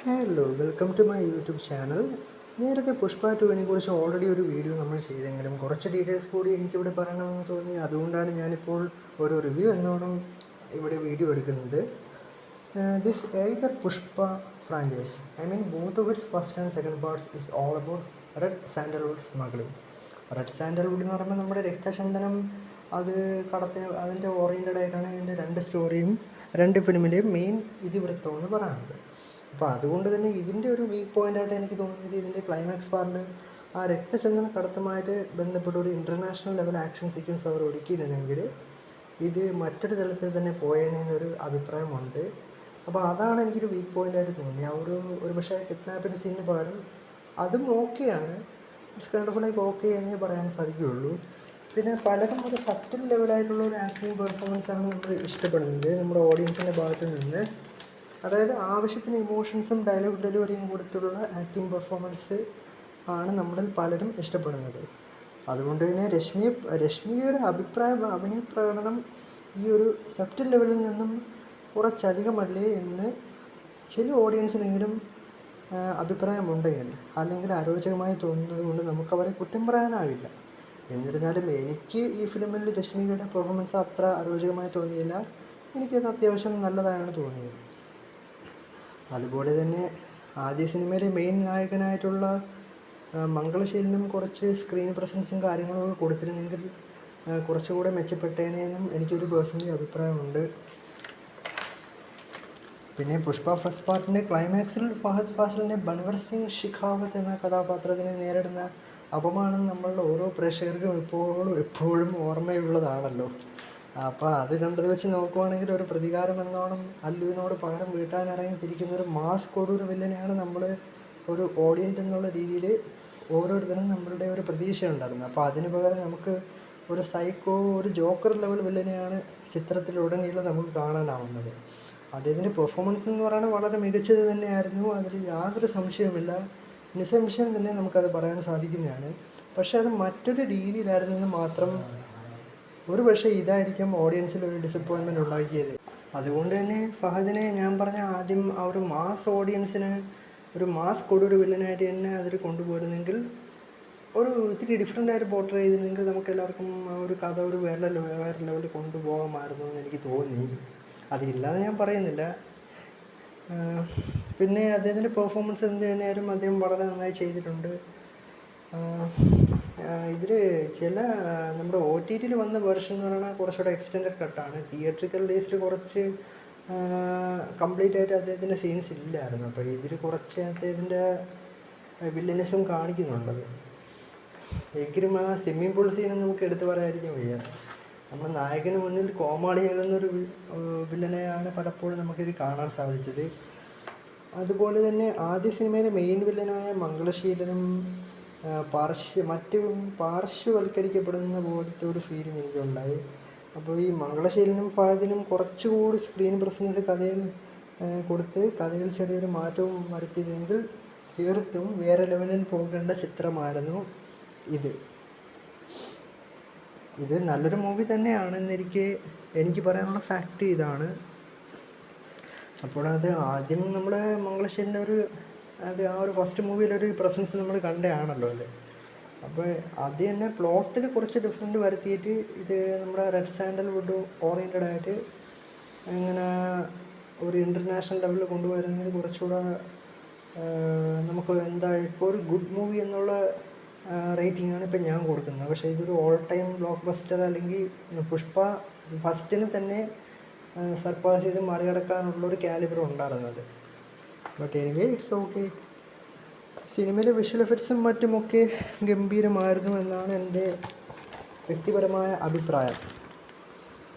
Hello welcome to my YouTube channel. നേരത്തെ പുഷ്പ ടുവിനെ കുറിച്ച് ഓൾറെഡി ഒരു വീഡിയോ നമ്മൾ ചെയ്തെങ്കിലും കുറച്ച് ഡീറ്റെയിൽസ് കൂടി എനിക്കിവിടെ പറയണമെന്ന് തോന്നി. അതുകൊണ്ടാണ് ഞാനിപ്പോൾ ഒരു റിവ്യൂ എന്നോണം ഇവിടെ വീഡിയോ എടുക്കുന്നത്. This either Pushpa franchise, I mean both of its first and second parts is all about red sandalwood smuggling. Red sandalwood എന്ന് പറയുമ്പോൾ നമ്മുടെ രക്തചന്ദനം അത് അതിൻ്റെ ഓറിയൻറ്റഡ് ആയിട്ടാണ് ഇതിൻ്റെ രണ്ട് സ്റ്റോറിയും രണ്ട് ഫിലിമിൻ്റെയും മെയിൻ ഇതിവൃത്തം എന്ന് പറയുന്നത്. അപ്പോൾ അതുകൊണ്ട് തന്നെ ഇതിൻ്റെ ഒരു വീക്ക് പോയിൻ്റായിട്ട് എനിക്ക് തോന്നുന്നത് ഇതിൻ്റെ ക്ലൈമാക്സ് പാർട്ടിൽ ആ രക്തചന്ദന കടത്തുമായിട്ട് ബന്ധപ്പെട്ട ഒരു ഇൻ്റർനാഷണൽ ലെവൽ ആക്ഷൻ സീക്വൻസ് അവർ ഒരുക്കിയിരുന്നെങ്കിൽ ഇത് മറ്റൊരു തലത്തിൽ തന്നെ പോയേനെന്നൊരു അഭിപ്രായമുണ്ട്. അപ്പോൾ അതാണ് എനിക്കൊരു വീക്ക് പോയിൻ്റായിട്ട് തോന്നി. ആ ഒരു പക്ഷേ കിഡ്നാപ്പിൻ്റെ സീനിന് പകരം അതും ഓക്കെയാണ്, it's kind of like okay എന്നേ പറയാൻ സാധിക്കുകയുള്ളൂ. പിന്നെ പലരും ഒരു സബ്റ്റിൽ ലെവലായിട്ടുള്ള ഒരു ആക്ടിങ് പെർഫോമൻസാണ് നമ്മൾ ഇഷ്ടപ്പെടുന്നത് നമ്മുടെ ഓഡിയൻസിൻ്റെ ഭാഗത്ത് നിന്ന്. അതായത് ആവശ്യത്തിന് ഇമോഷൻസും ഡയലോഗ് ഡെലിവറിയും കൊടുത്തുള്ള ആക്ടിങ് പെർഫോമൻസ് ആണ് നമ്മളിൽ പലരും ഇഷ്ടപ്പെടുന്നത്. അതുകൊണ്ട് തന്നെ രശ്മികയുടെ അഭിനയ പ്രകടനം ഈ ഒരു സബ്റ്റിൽ ലെവലിൽ നിന്നും കുറച്ചധികമല്ലേ എന്ന് ചില ഓഡിയൻസിനെങ്കിലും അഭിപ്രായമുണ്ടെങ്കിൽ അല്ലെങ്കിൽ അരോചകമായി തോന്നുന്നത് കൊണ്ട് നമുക്കവരെ കുറ്റം പറയാനാവില്ല. എന്നിരുന്നാലും എനിക്ക് ഈ ഫിലിമിൽ രശ്മികയുടെ പെർഫോമൻസ് അത്ര അരോചകമായി തോന്നിയില്ല. എനിക്കത് അത്യാവശ്യം നല്ലതായാണ് തോന്നിയത്. അതുപോലെ തന്നെ ആദ്യ സിനിമയിലെ മെയിൻ നായകനായിട്ടുള്ള മംഗളശീലനും കുറച്ച് സ്ക്രീൻ പ്രസൻസും കാര്യങ്ങളൊക്കെ കൊടുത്തിരുന്നെങ്കിൽ കുറച്ചുകൂടെ മെച്ചപ്പെട്ടേനെന്നും എനിക്കൊരു പേഴ്സണലി അഭിപ്രായമുണ്ട്. പിന്നെ പുഷ്പ ഫസ്റ്റ് പാർട്ടിൻ്റെ ക്ലൈമാക്സിൽ ഫഹദ് ഫാസിലിൻ്റെ ബൻവർ സിംഗ് ഷിഖാവത്ത് എന്ന കഥാപാത്രത്തിന് നേരിടുന്ന അപമാനം നമ്മളുടെ ഓരോ പ്രേക്ഷകർക്കും എപ്പോഴും ഓർമ്മയുള്ളതാണല്ലോ. അപ്പോൾ അത് കണ്ടത് വെച്ച് നോക്കുവാണെങ്കിൽ ഒരു പ്രതികാരം എന്നോണം അല്ലുവിനോട് പകരം വീട്ടാനിറങ്ങി തിരിക്കുന്ന ഒരു മാസ് കൊടൂര വില്ലനെയാണ് നമ്മൾ ഒരു ഓഡിയൻസ് എന്നുള്ള രീതിയിൽ ഓരോരുത്തരും നമ്മളുടെ ഒരു പ്രതീക്ഷ ഉണ്ടായിരുന്നത്. അപ്പോൾ അതിന് പകരം നമുക്ക് ഒരു സൈക്കോ, ഒരു ജോക്കർ ലെവൽ വില്ലനെയാണ് ചിത്രത്തിലുടനീളം നമുക്ക് കാണാനാവുന്നത്. അദ്ദേഹത്തിൻ്റെ പെർഫോമൻസ് എന്ന് പറയുന്നത് വളരെ മികച്ചത് തന്നെയായിരുന്നു, അതിൽ യാതൊരു സംശയവുമില്ല. നിസ്സംശയം തന്നെ നമുക്കത് പറയാൻ സാധിക്കുന്നതാണ്. പക്ഷേ അത് മറ്റൊരു രീതിയിലായിരുന്നെന്ന് മാത്രം ഒരു പക്ഷേ ഇതായിരിക്കും ഓഡിയൻസിൽ ഒരു ഡിസപ്പോയിൻമെൻറ്റ് ഉണ്ടാക്കിയത്. അതുകൊണ്ട് തന്നെ ഫഹദിനെ ഞാൻ പറഞ്ഞ ആദ്യം ആ ഒരു മാസ് ഓഡിയൻസിന് ഒരു മാസ് കൊടൂര വില്ലനായിട്ട് തന്നെ അതിൽ കൊണ്ടുപോയിരുന്നെങ്കിൽ ഒരു ഇത്തിരി ഡിഫറെൻ്റ് ആയിട്ട് പോർട്രേ ചെയ്തിരുന്നെങ്കിൽ നമുക്ക് എല്ലാവർക്കും ആ ഒരു കഥ ഒരു വേറെ ലെവലിൽ കൊണ്ടുപോകാമായിരുന്നു എന്ന് എനിക്ക് തോന്നി. അതില്ലാതെ ഞാൻ പറയുന്നില്ല. പിന്നെ അദ്ദേഹത്തിൻ്റെ പെർഫോമൻസ് എന്ത് തന്നെയായാലും അദ്ദേഹം വളരെ നന്നായി ചെയ്തിട്ടുണ്ട്. ഇതിൽ ചില നമ്മുടെ OTTയിൽ വന്ന വേർഷൻ എന്ന് പറയുന്നത് കുറച്ചുകൂടെ എക്സ്റ്റെൻഡഡ് കട്ടാണ്. തിയേറ്ററിക്കൽ ഡേയ്സിൽ കുറച്ച് കംപ്ലീറ്റ് ആയിട്ട് അദ്ദേഹത്തിൻ്റെ സീൻസ് ഇല്ലായിരുന്നു. അപ്പോൾ ഇതിൽ കുറച്ച് അദ്ദേഹത്തിൻ്റെ വില്ലനിസം കാണിക്കുന്നുണ്ടത്. എങ്കിലും ആ സ്വിമ്മിംഗ് പൂൾ സീൻ നമുക്ക് എടുത്തു പറയാതിരിക്കാൻ വയ്യ. നമ്മുടെ നായകന് മുന്നിൽ കോമാളിയാകുന്നൊരു വില്ലനെയാണ് പലപ്പോഴും നമുക്കിത് കാണാൻ സാധിച്ചത്. അതുപോലെ തന്നെ ആദ്യ സിനിമയിലെ മെയിൻ വില്ലനായ മംഗളശീലനും പാർശ്വവൽക്കരിക്കപ്പെടുന്ന പോലത്തെ ഒരു ഫീലിംഗ് എനിക്കുണ്ടായി. അപ്പോൾ ഈ മംഗളശീലനും ഫഹദിനും കുറച്ചുകൂടി സ്ക്രീൻ പ്രസൻസ് കഥയിൽ കൊടുത്ത് കഥയിൽ ചെറിയൊരു മാറ്റവും വരുത്തിയതെങ്കിൽ തീർത്തും വേറെ ലെവലിൽ പോകേണ്ട ചിത്രമായിരുന്നു ഇത്. നല്ലൊരു മൂവി തന്നെയാണെന്ന് എനിക്ക് പറയാനുള്ള ഫാക്റ്റ് ഇതാണ്. അപ്പോൾ അത് ആദ്യം നമ്മുടെ മംഗളശീലൻ്റെ ആ ഒരു ഫസ്റ്റ് മൂവിയിലൊരു പ്രസൻസ് നമ്മൾ കണ്ടതാണല്ലോ അത്. അപ്പോൾ അത് തന്നെ പ്ലോട്ടിൽ കുറച്ച് ഡിഫറെൻറ്റ് വരുത്തിയിട്ട് ഇത് നമ്മുടെ റെഡ് സാൻഡൽവുഡ് ഓറിയൻറ്റഡ് ആയിട്ട് ഇങ്ങനെ ഒരു ഇൻ്റർനാഷണൽ ലെവലിൽ കൊണ്ടുവരുന്നതിന് കുറച്ചുകൂടെ നമുക്ക് ഇപ്പോൾ ഒരു ഗുഡ് മൂവി എന്നുള്ള റേറ്റിംഗാണ് ഇപ്പോൾ ഞാൻ കൊടുക്കുന്നത്. പക്ഷേ ഇതൊരു ഓൾ ടൈം ബ്ലോക്ക് ബസ്റ്റർ അല്ലെങ്കിൽ പുഷ്പ ഫസ്റ്റിന് തന്നെ സർപ്പാസ് ചെയ്ത് മറികടക്കാനുള്ളൊരു കാലിബർ ഉണ്ടായിരുന്നത്. But anyway it's okay. സിനിമയിലെ വിഷ്വൽ എഫക്ട്സും മറ്റുമൊക്കെ ഗംഭീരമായിരുന്നു എന്നാണ് എൻ്റെ വ്യക്തിപരമായ അഭിപ്രായം.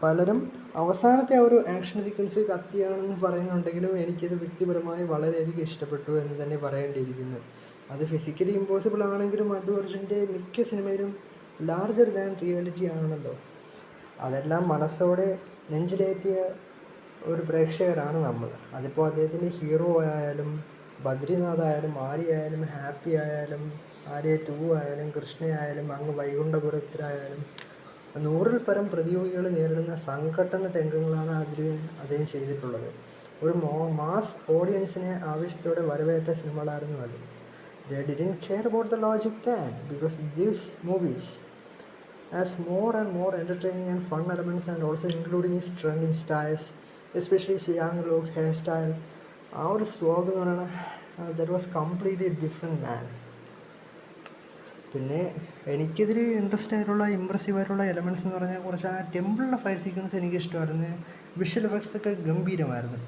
പലരും അവസാനത്തെ ആ ഒരു ആക്ഷൻ സീക്വൻസ് കത്തിയാണെന്ന് പറയുന്നുണ്ടെങ്കിലും എനിക്കത് വ്യക്തിപരമായി വളരെയധികം ഇഷ്ടപ്പെട്ടു എന്ന് തന്നെ പറയേണ്ടിയിരിക്കുന്നു. അത് ഫിസിക്കലി ഇമ്പോസിബിൾ ആണെങ്കിലും അല്ലു അർജുൻ്റെ മിക്ക സിനിമയിലും ലാർജർ ദാൻ റിയാലിറ്റി ആണല്ലോ. അതെല്ലാം മനസ്സോടെ നെഞ്ചിലേറ്റിയ ഒരു പ്രേക്ഷകരാണ് നമ്മൾ. അതിപ്പോൾ അദ്ദേഹത്തിൻ്റെ ഹീറോ ആയാലും ബദ്രിനാഥ് ആയാലും ആര്യായാലും ഹാപ്പി ആയാലും ആര്യ 2 ആയാലും കൃഷ്ണയായാലും അങ്ങ് വൈകുണ്ഠപുരത്തിലായാലും 100-ൽ പരം പ്രതിയോഗികൾ നേരിടുന്ന സംഘട്ടന രംഗങ്ങളാണ് അതിൽ അദ്ദേഹം ചെയ്തിട്ടുള്ളത്. ഒരു മാസ് ഓഡിയൻസിനെ ആവേശത്തോടെ വരവേറ്റ സിനിമകളായിരുന്നു അത്. They didn't care about the logic then, because these movies has more and more entertaining and fun elements, and also including his trending styles, especially his young look, hairstyle. ആ ഒരു സ്വാഗ് എന്ന് പറയുന്നത് that was completely different മാൻ. പിന്നെ എനിക്കിതിൽ interest ആയിട്ടുള്ള impressive ആയിട്ടുള്ള elements എന്ന് പറഞ്ഞാൽ കുറച്ച് ആ ടെമ്പിളിലെ ഫൈറ്റ് സീക്വൻസ് എനിക്ക് ഇഷ്ടമായിരുന്നു. വിഷ്വൽ എഫക്ട്സ് ഒക്കെ ഗംഭീരമായിരുന്നു.